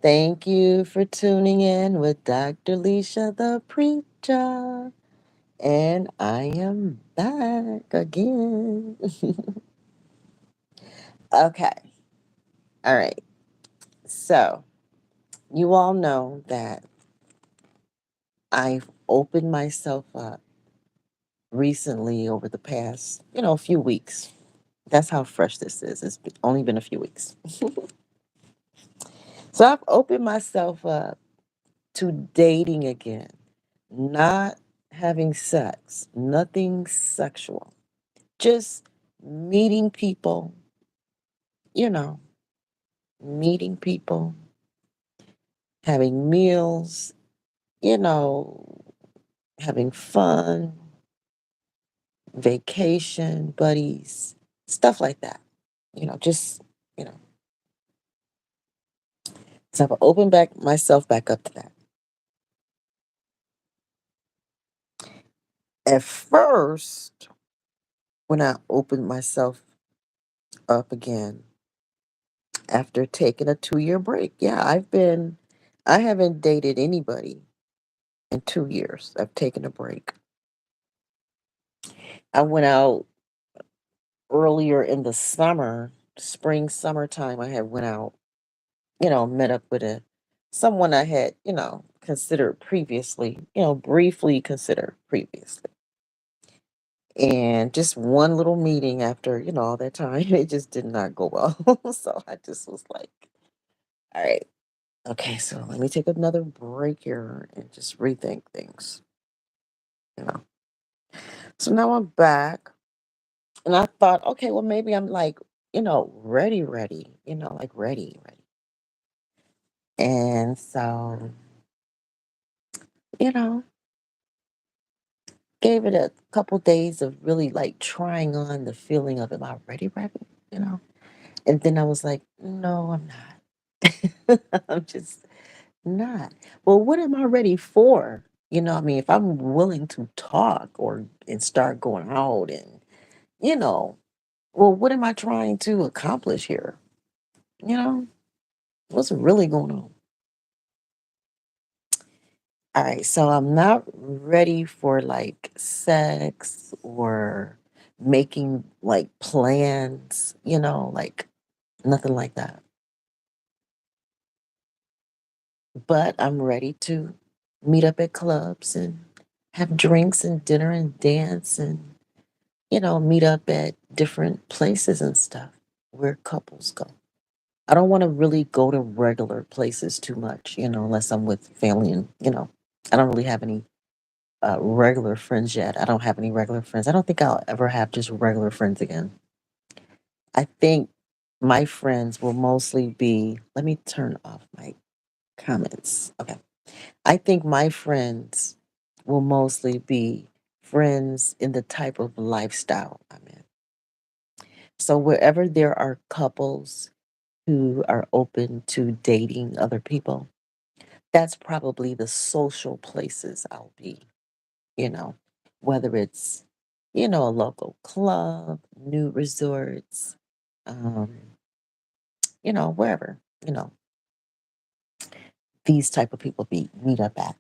Thank you for tuning in with Dr. Leisha the Preacher. And I am back again. Okay. All right. So, you all know that I've opened myself up recently over the past, few weeks. That's how fresh this is. Only been a few weeks. So, I've opened myself up to dating again, not having sex, nothing sexual, just meeting people, you know, meeting people, having meals, you know, having fun, vacation, buddies, stuff like that. Just, you know, so I've opened back myself back up to that. At first, when I opened myself up again, after taking a 2 year break. Yeah, I haven't dated anybody in 2 years. I've taken a break. I went out earlier in the summer, spring, summertime. I had went out, met up with someone I had, considered previously, briefly considered previously. And just one little meeting after, all that time, it just did not go well. So I just was like, all right. Okay, so let me take another break here and just rethink things, you know. So now I'm back and I thought, okay, well, maybe I'm like, ready, like ready. And so, you know, gave it a couple days of really like trying on the feeling of, am I ready, you know? And then I was like, no, I'm not. I'm just not. Well, what am I ready for? I mean, if I'm willing to talk or and start going out and, you know, well, what am I trying to accomplish here? You know, what's really going on? All right, so I'm not ready for like sex or making like plans, like nothing like that. But I'm ready to meet up at clubs and have drinks and dinner and dance and meet up at different places and stuff where couples go. I don't want to really go to regular places too much, unless I'm with family and, I don't really have any regular friends yet. I don't have any regular friends. I don't think I'll ever have just regular friends again. I think my friends will mostly be, let me turn off my comments. Okay. I think my friends will mostly be friends in the type of lifestyle I'm in. So wherever there are couples who are open to dating other people, that's probably the social places I'll be, you know, whether it's, a local club, new resorts, um, wherever, these type of people meet up at.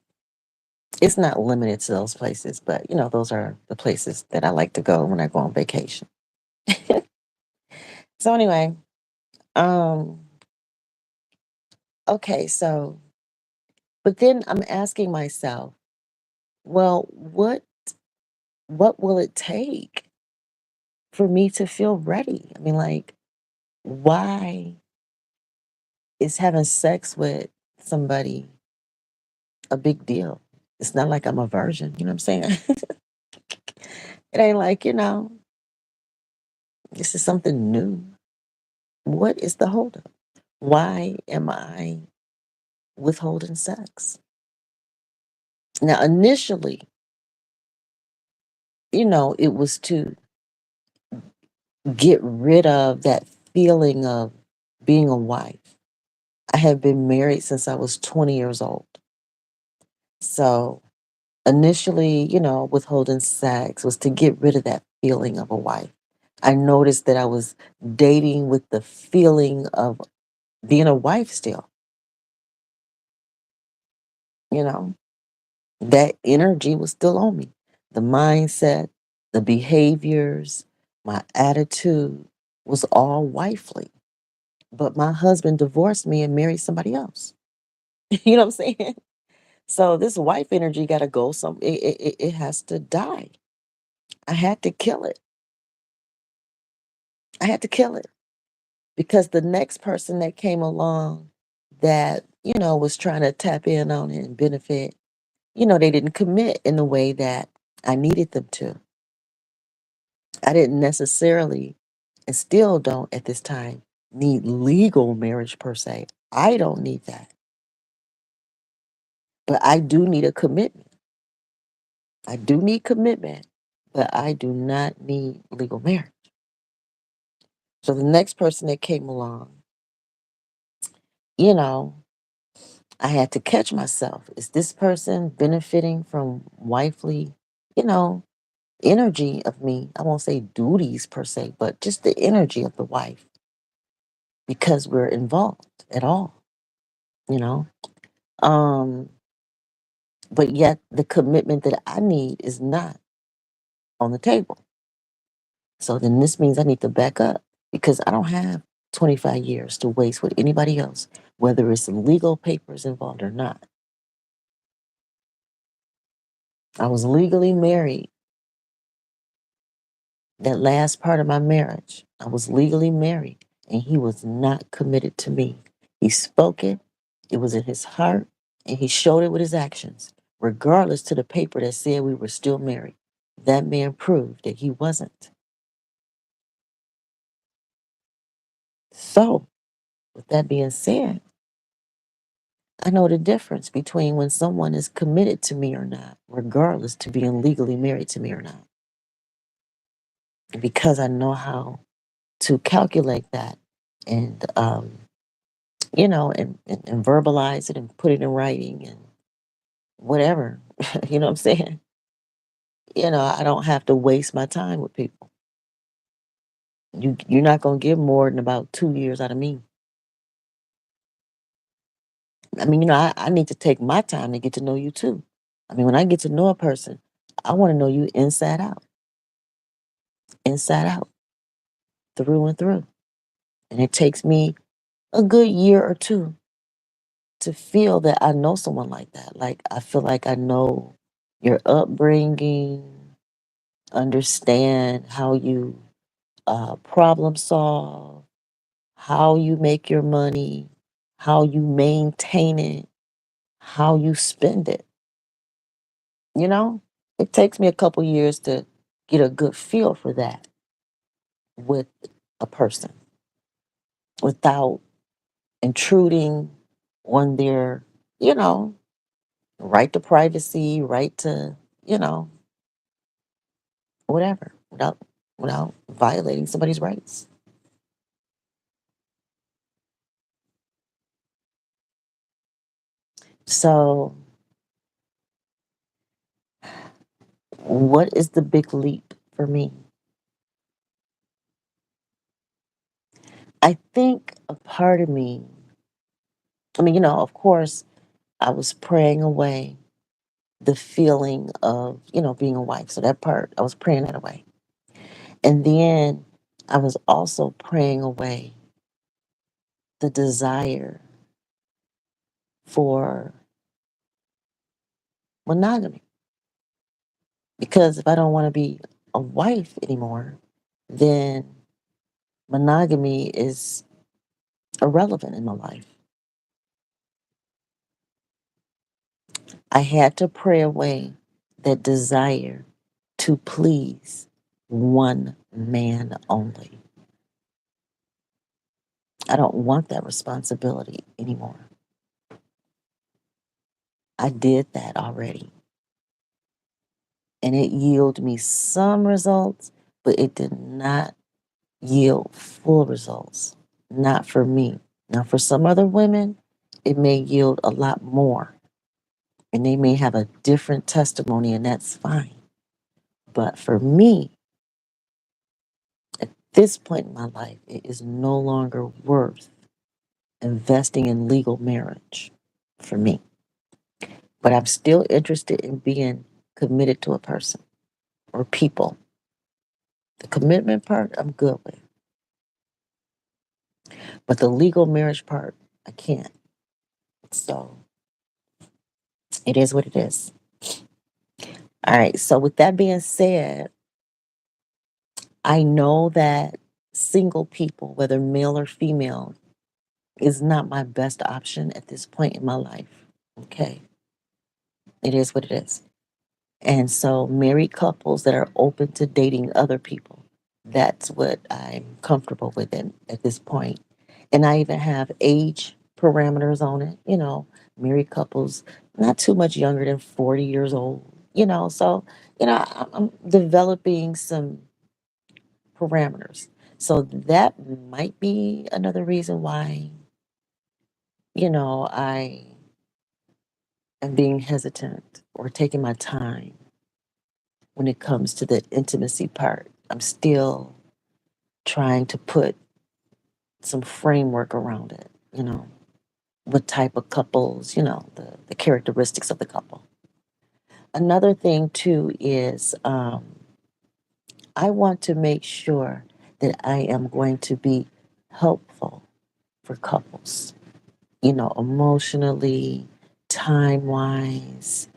It's not limited to those places, but those are the places that I like to go when I go on vacation. So anyway, um, okay, so but then I'm asking myself, well, what will it take for me to feel ready? I mean, like, why is having sex with somebody a big deal? It's not like I'm a virgin, you know what I'm saying? It ain't like, this is something new. What is the holdup? Why am I withholding sex? Now, initially, it was to get rid of that feeling of being a wife. I had been married since I was 20 years old. So initially, withholding sex was to get rid of that feeling of a wife. I noticed that I was dating with the feeling of being a wife still. You know, that energy was still on me. The mindset, the behaviors, my attitude was all wifely. But my husband divorced me and married somebody else. You know what I'm saying? So this wife energy got to go. It has to die. I had to kill it. I had to kill it because the next person that came along that was trying to tap in on it and benefit, they didn't commit in the way that I needed them to. I didn't necessarily, and still don't at this time, need legal marriage per se. I don't need that. But I do need a commitment. I do need commitment, but I do not need legal marriage. So the next person that came along, you know, I had to catch myself. Is this person benefiting from wifely, you know, energy of me? I won't say duties per se, but just the energy of the wife because we're involved at all, you know? Um, but yet the commitment that I need is not on the table. So then this means I need to back up because I don't have 25 years to waste with anybody else, whether it's legal papers involved or not. I was legally married that last part of my marriage. I was legally married and he was not committed to me. He spoke it, it was in his heart, and he showed it with his actions, regardless to the paper that said we were still married. That man proved that he wasn't. So, with that being said, I know the difference between when someone is committed to me or not, regardless to being legally married to me or not. Because I know how to calculate that and and verbalize it and put it in writing and whatever. You know what I'm saying? I don't have to waste my time with people. You're not gonna get more than about 2 years out of me. I mean, I need to take my time to get to know you too. I mean, when I get to know a person, I want to know you inside out, through and through. And it takes me a good year or two to feel that I know someone like that. Like I feel like I know your upbringing, understand how you problem solve, how you make your money, how you maintain it, how you spend it. You know, it takes me a couple years to get a good feel for that with a person without intruding on their, you know, right to privacy, right to, you know, whatever, without violating somebody's rights. So, what is the big leap for me? I think a part of me, I mean, of course, I was praying away the feeling of, being a wife. So that part, I was praying that away. And then I was also praying away the desire for monogamy. Because if I don't want to be a wife anymore, then monogamy is irrelevant in my life. I had to pray away that desire to please one man only. I don't want that responsibility anymore. I did that already. And it yielded me some results, but it did not yield full results. Not for me. Now, for some other women, it may yield a lot more. And they may have a different testimony, and that's fine. But for me, at this point in my life, it is no longer worth investing in legal marriage for me. but I'm still interested in being committed to a person or people. The commitment part, I'm good with, but the legal marriage part, I can't. So it is what it is. All right. So with that being said, I know that single people, whether male or female, is not my best option at this point in my life. Okay. It is what it is. And so, married couples that are open to dating other people, that's what I'm comfortable with at this point. And I even have age parameters on it, married couples not too much younger than 40 years old, So, I'm developing some parameters. So, that might be another reason why, I am being hesitant or taking my time when it comes to the intimacy part. I'm still trying to put some framework around it, what type of couples, the characteristics of the couple. Another thing, too, is I want to make sure that I am going to be helpful for couples, emotionally, time wise,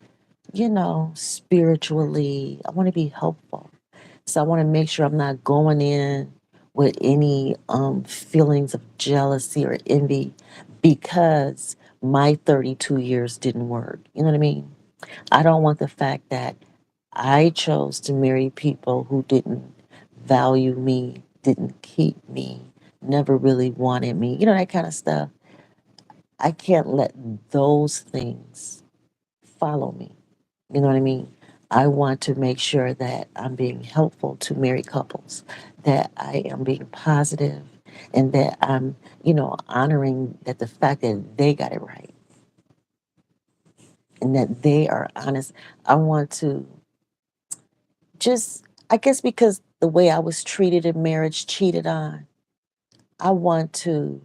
spiritually. I want to be helpful. So I want to make sure I'm not going in with any feelings of jealousy or envy because my 32 years didn't work. You know what I mean? I don't want the fact that I chose to marry people who didn't value me, didn't keep me, never really wanted me, that kind of stuff. I can't let those things follow me. You know what I mean? I want to make sure that I'm being helpful to married couples, that I am being positive, and that I'm, honoring that the fact that they got it right and that they are honest. I want to just, I guess, because the way I was treated in marriage, cheated on, I want to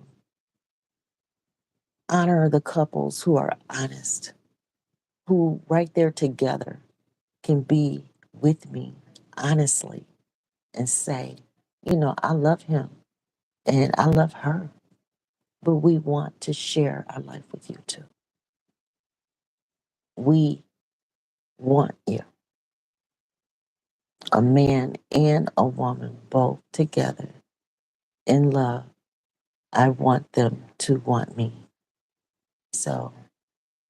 honor the couples who are honest, who right there together can be with me honestly and say, I love him and I love her, but we want to share our life with you too. We want you, a man and a woman, both together in love. I want them to want me. So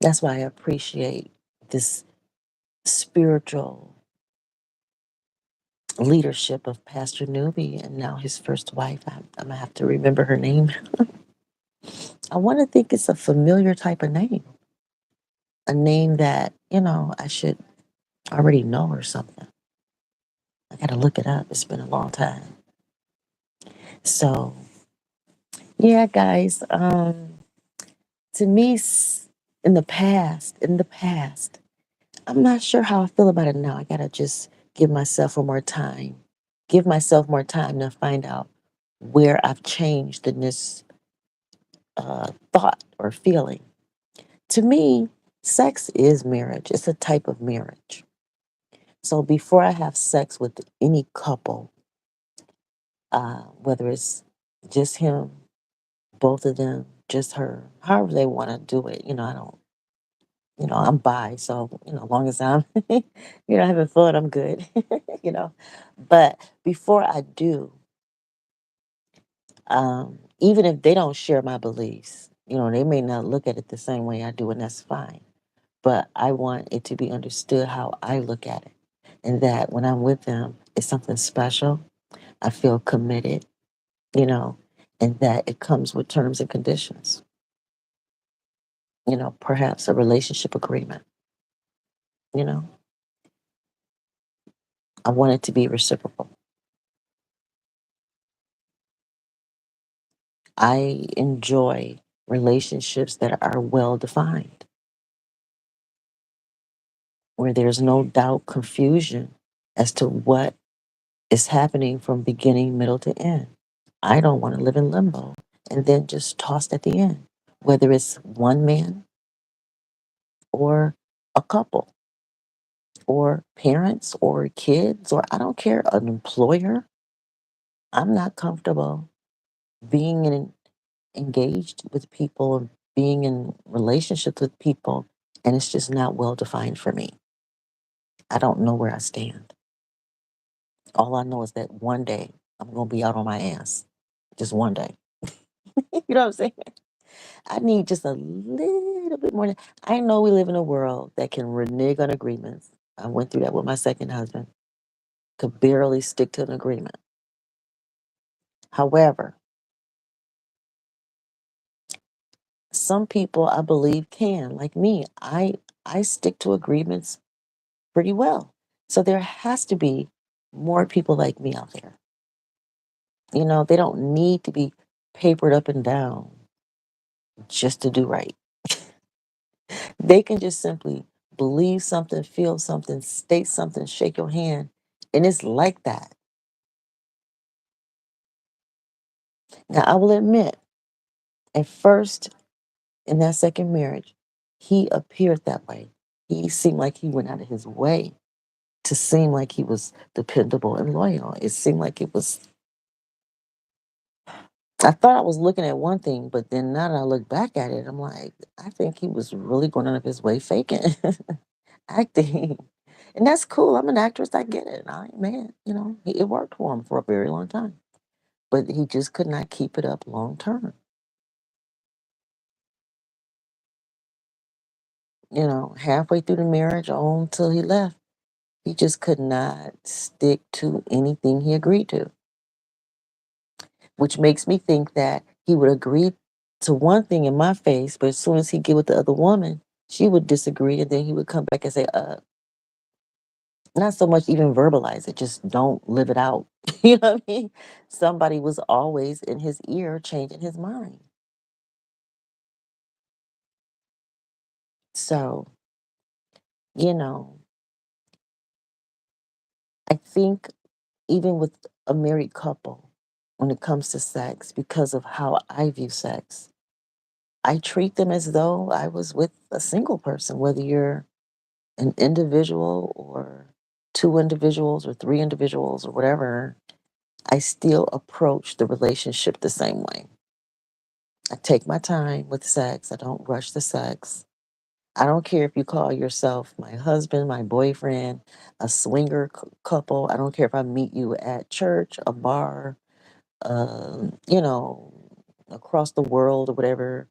that's why I appreciate this spiritual leadership of Pastor Newby and now his first wife. I'm going to have to remember her name. I want to think it's a familiar type of name, a name that, I should already know or something. I got to look it up. It's been a long time. So, yeah, guys, to me, in the past, I'm not sure how I feel about it now. I got to just give myself more time to find out where I've changed in this thought or feeling. To me, sex is marriage, it's a type of marriage. So before I have sex with any couple, whether it's just him, both of them, just her, however they want to do it, I don't, I'm bi, so, as long as I'm, having fun, I'm good, you know. But before I do, even if they don't share my beliefs, they may not look at it the same way I do, and that's fine. But I want it to be understood how I look at it. And that when I'm with them, it's something special. I feel committed, you know, and that it comes with terms and conditions, perhaps a relationship agreement, you know. I want it to be reciprocal. I enjoy relationships that are well defined, where there's no doubt, confusion as to what is happening from beginning, middle to end. I don't want to live in limbo and then just tossed at the end, whether it's one man or a couple or parents or kids, or I don't care, an employer. I'm not comfortable being engaged with people and being in relationships with people, and it's just not well defined for me. I don't know where I stand. All I know is that one day I'm going to be out on my ass. Just one day. You know what I'm saying? I need just a little bit more. I know we live in a world that can renege on agreements. I went through that with my second husband, could barely stick to an agreement. However, some people I believe can, like me. I stick to agreements pretty well. So there has to be more people like me out there. You know, they don't need to be papered up and down just to do right. They can just simply believe something, feel something, state something, shake your hand, and it's like that. Now, I will admit, at first, in that second marriage, he appeared that way. He seemed like he went out of his way to seem like he was dependable and loyal. It seemed like it was, I thought I was looking at one thing, but then now that I look back at it, I'm like, I think he was really going out of his way faking, acting. And that's cool. I'm an actress. I get it. I ain't mad. You know, it worked for him for a very long time. But he just could not keep it up long term. You know, halfway through the marriage, on till he left, he just could not stick to anything he agreed to, which makes me think that he would agree to one thing in my face, but as soon as he get with the other woman, she would disagree, and then he would come back and say, not so much even verbalize it, just don't live it out. You know what I mean? Somebody was always in his ear changing his mind. So, you know, I think even with a married couple, when it comes to sex, because of how I view sex, I treat them as though I was with a single person, whether you're an individual or two individuals or three individuals or whatever. I still approach the relationship the same way. I take my time with sex. I don't rush the sex. I don't care if you call yourself my husband, my boyfriend, a swinger couple. I don't care if I meet you at church, a bar, you know, across the world or whatever.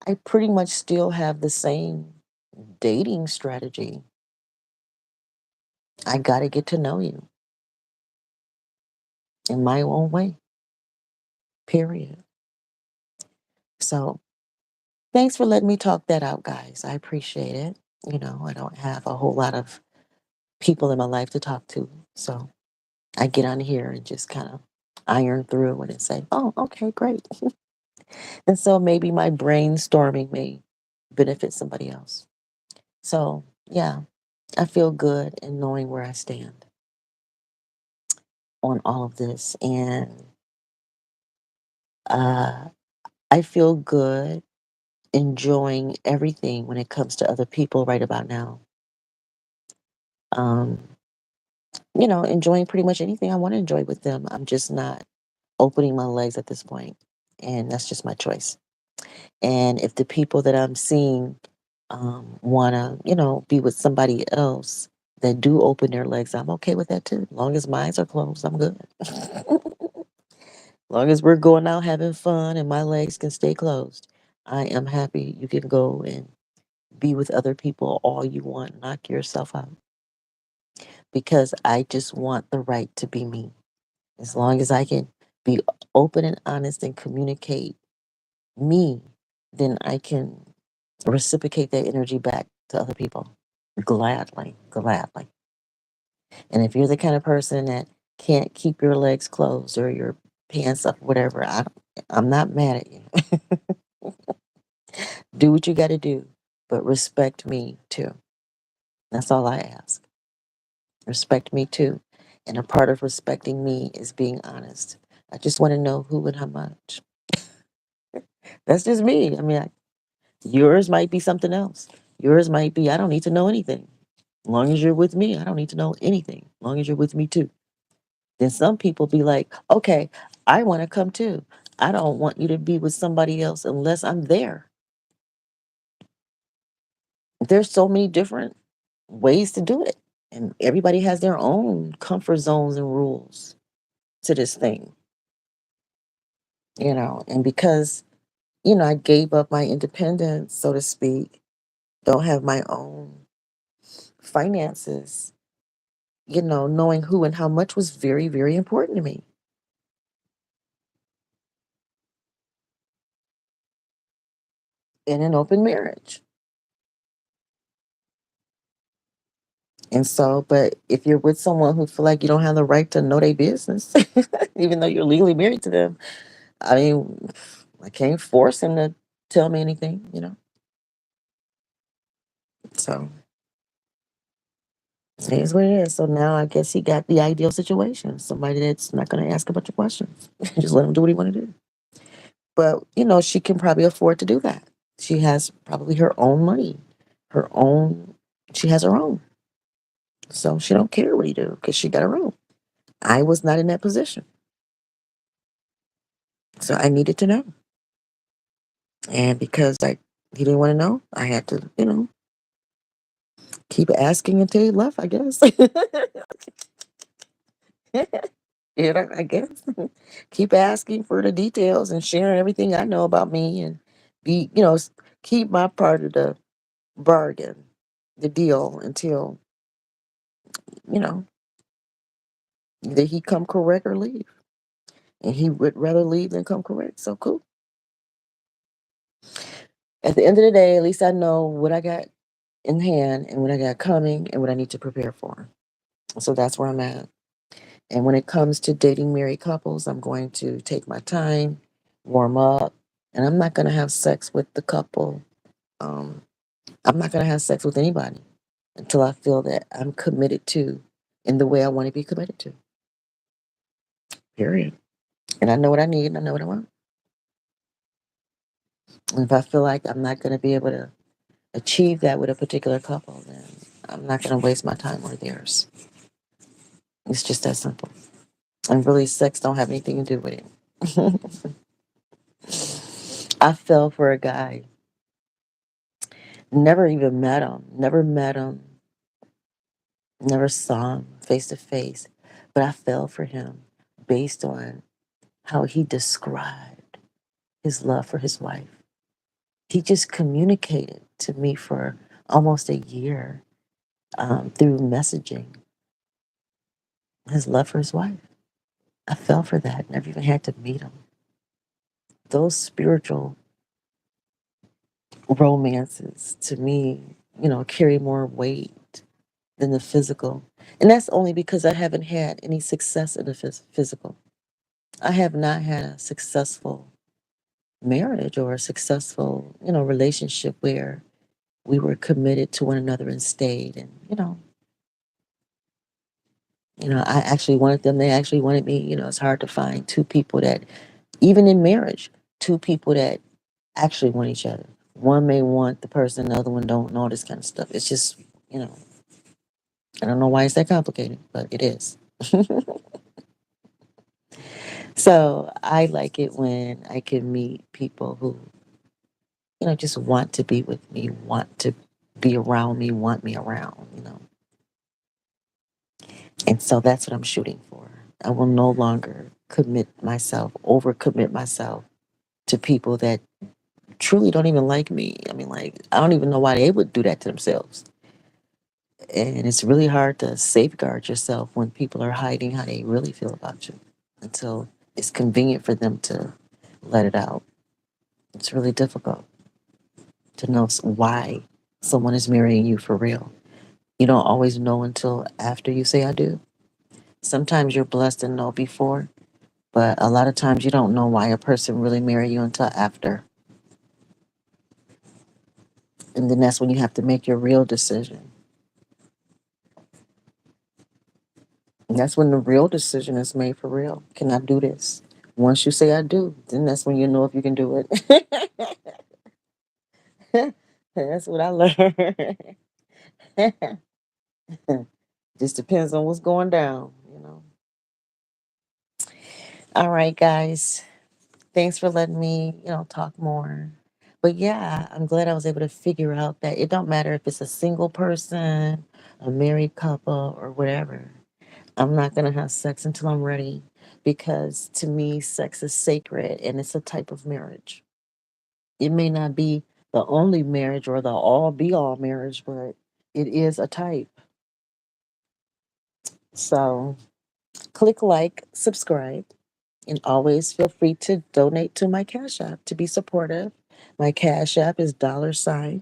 I pretty much still have the same dating strategy. I got to get to know you in my own way, period. So thanks for letting me talk that out, guys. I appreciate it. You know, I don't have a whole lot of people in my life to talk to. So I get on here and just kind of iron through it and say, oh, okay, great. And so maybe my brainstorming may benefit somebody else. So, yeah, I feel good in knowing where I stand on all of this. And uh, I feel good enjoying everything when it comes to other people right about now. Um, you know, enjoying pretty much anything I want to enjoy with them. I'm just not opening my legs at this point, and that's just my choice. And if the people that I'm seeing want to, you know, be with somebody else that do open their legs, I'm okay with that too. Long as mines are closed, I'm good. Long as we're going out having fun and my legs can stay closed, I am happy. You can go and be with other people all you want, knock yourself out. Because I just want the right to be me. As long as I can be open and honest and communicate me, then I can reciprocate that energy back to other people. Gladly, gladly. And if you're the kind of person that can't keep your legs closed or your pants up, whatever, I'm not mad at you. Do what you got to do, but respect me too. That's all I ask. Respect me too. And a part of respecting me is being honest. I just want to know who and how much. That's just me. I mean, yours might be something else. Yours might be, I don't need to know anything. As long as you're with me, I don't need to know anything. As long as you're with me too. Then some people be like, okay, I want to come too. I don't want you to be with somebody else unless I'm there. There's so many different ways to do it. And everybody has their own comfort zones and rules to this thing, and because, I gave up my independence, so to speak, don't have my own finances, knowing who and how much was very, very important to me in an open marriage. And so, but if you're with someone who feel like you don't have the right to know their business, even though you're legally married to them, I mean, I can't force him to tell me anything. So it is what it is. So now I guess he got the ideal situation. Somebody that's not going to ask a bunch of questions. Just let him do what he want to do. But, she can probably afford to do that. She has probably her own money, her own, she has her own. So she don't care what he do because she got her own. I was not in that position. So I needed to know. And because he didn't want to know, I had to, keep asking until he left, I guess. I guess. Keep asking for the details and sharing everything I know about me and be, keep my part of the bargain, the deal until, you know, either he come correct or leave. And he would rather leave than come correct. So cool. At the end of the day, at least I know what I got in hand and what I got coming and what I need to prepare for. So that's where I'm at. And when it comes to dating married couples, I'm going to take my time, warm up, and I'm not going to have sex with the couple. Um, I'm not going to have sex with anybody until I feel that I'm committed to in the way I want to be committed to. Period. And I know what I need and I know what I want. And if I feel like I'm not going to be able to achieve that with a particular couple, then I'm not going to waste my time or theirs. It's just that simple. And really, sex don't have anything to do with it. I fell for a guy. Never even met him. Never met him. Never saw him face to face. But I fell for him based on how he described his love for his wife. He just communicated to me for almost a year through messaging his love for his wife. I fell for that. Never even had to meet him. Those spiritual romances to me, carry more weight than the physical. And that's only because I haven't had any success in the physical. I have not had a successful marriage or a successful, relationship where we were committed to one another and stayed. And, I actually wanted them, they actually wanted me. It's hard to find two people that, even in marriage, two people that actually want each other. One may want the person, the other one don't, and all this kind of stuff. It's just, you know, I don't know why it's that complicated, but it is. So I like it when I can meet people who, just want to be with me, want to be around me, want me around. And so that's what I'm shooting for. I will no longer overcommit myself to people that truly don't even like me. I mean, like, I don't even know why they would do that to themselves. And it's really hard to safeguard yourself when people are hiding how they really feel about you until it's convenient for them to let it out. It's really difficult to know why someone is marrying you for real. You don't always know until after you say I do. Sometimes you're blessed and know before, but a lot of times you don't know why a person really marry you until after. And then that's when you have to make your real decision. And that's when the real decision is made for real. Can I do this? Once you say I do, then that's when you know if you can do it. That's what I learned. Just depends on what's going down. All right, guys. Thanks for letting me talk more. But yeah, I'm glad I was able to figure out that it don't matter if it's a single person, a married couple, or whatever. I'm not gonna have sex until I'm ready because to me, sex is sacred and it's a type of marriage. It may not be the only marriage or the all be all marriage, but it is a type. So click like, subscribe, and always feel free to donate to my Cash App to be supportive. My Cash App is $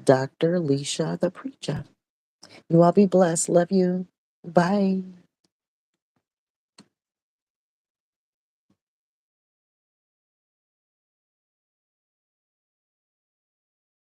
Dr. Leisha the Preacher. You all be blessed. Love you. Bye.